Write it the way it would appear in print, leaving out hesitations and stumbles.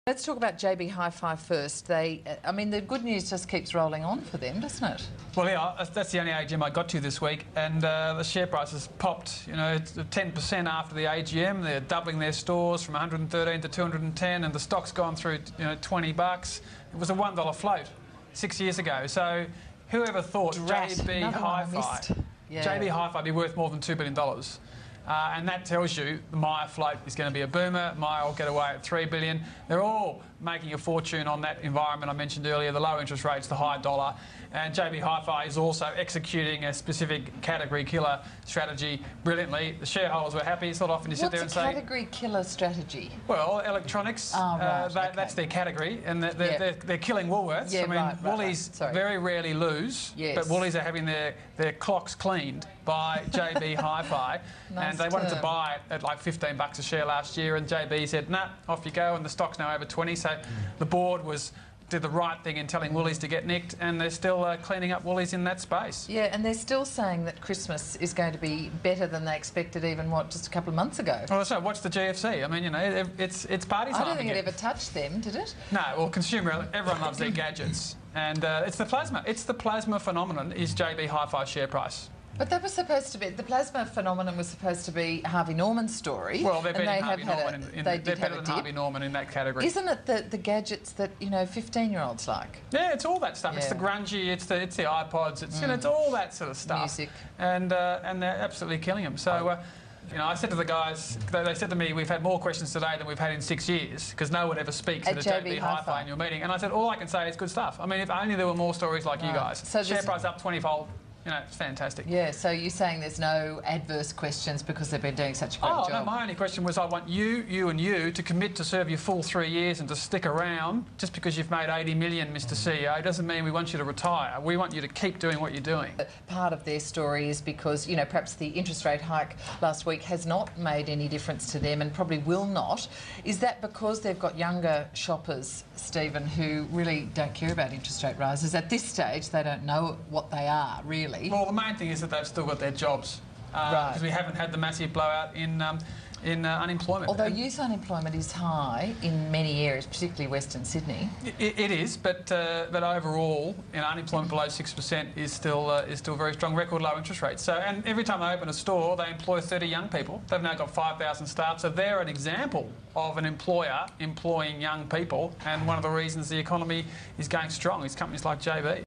Let's talk about HiFi first. I mean, the good news just keeps rolling on for them, doesn't it? Well, yeah, that's the only AGM I got to this week, and the share price has popped, you know, 10% after the AGM. They're doubling their stores from 113 to 210, and the stock's gone through, you know, $20. It was a $1 float 6 years ago. So whoever thought HiFi would be worth more than $2 billion? And that tells you the Myer float is going to be a boomer. Myer will get away at $3 billion. They're all making a fortune on that environment I mentioned earlier, the low interest rates, the high dollar. And HiFi is also executing a specific category killer strategy brilliantly. The shareholders were happy. It's not often you sit there and say... What's a category killer strategy? Well, electronics, that's their category, and they're killing Woolworths. Yeah, I mean, Woolies very rarely lose, but Woolies are having their clocks cleaned by HiFi. And they wanted to buy it at like $15 a share last year, and JB said, nah, off you go, and the stock's now over 20. So the board did the right thing in telling Woolies to get nicked, and they're still cleaning up Woolies in that space. Yeah, and they're still saying that Christmas is going to be better than they expected even, just a couple of months ago. Well, so watch the GFC. I mean, you know, it's party time. I don't think it ever touched them, did it? No, well, everyone loves their gadgets. And it's the plasma. It's the plasma phenomenon is HiFi's share price. But that was supposed to be, the plasma phenomenon was supposed to be Harvey Norman's story. Well, they're better than Harvey Norman. They're better than Harvey Norman in that category. Isn't it the gadgets that, you know, 15-year-olds like? Yeah, it's all that stuff. Yeah. It's the grungy, it's the iPods, you know, it's all that sort of stuff. Music. And they're absolutely killing them. So, you know, I said to the guys, they said to me, we've had more questions today than we've had in 6 years, because no one ever speaks at a HiFi in your meeting. And I said, all I can say is good stuff. I mean, if only there were more stories like you guys. So share price up 20-fold. You know, it's fantastic. Yeah, so you're saying there's no adverse questions because they've been doing such a great job? No, my only question was I want you and you to commit to serve your full 3 years and to stick around. Just because you've made 80 million, Mr. CEO, doesn't mean we want you to retire. We want you to keep doing what you're doing. Part of their story is because, you know, perhaps the interest rate hike last week has not made any difference to them and probably will not. Is that because they've got younger shoppers, Stephen, who really don't care about interest rate rises? At this stage, they don't know what they are, really. Well, the main thing is that they've still got their jobs because we haven't had the massive blowout in unemployment. Although youth unemployment is high in many areas, particularly Western Sydney. It is, but overall, you know, unemployment below 6% is still very strong. Record low interest rates. So, and every time they open a store, they employ 30 young people. They've now got 5,000 staff. So they're an example of an employer employing young people. And one of the reasons the economy is going strong is companies like JB.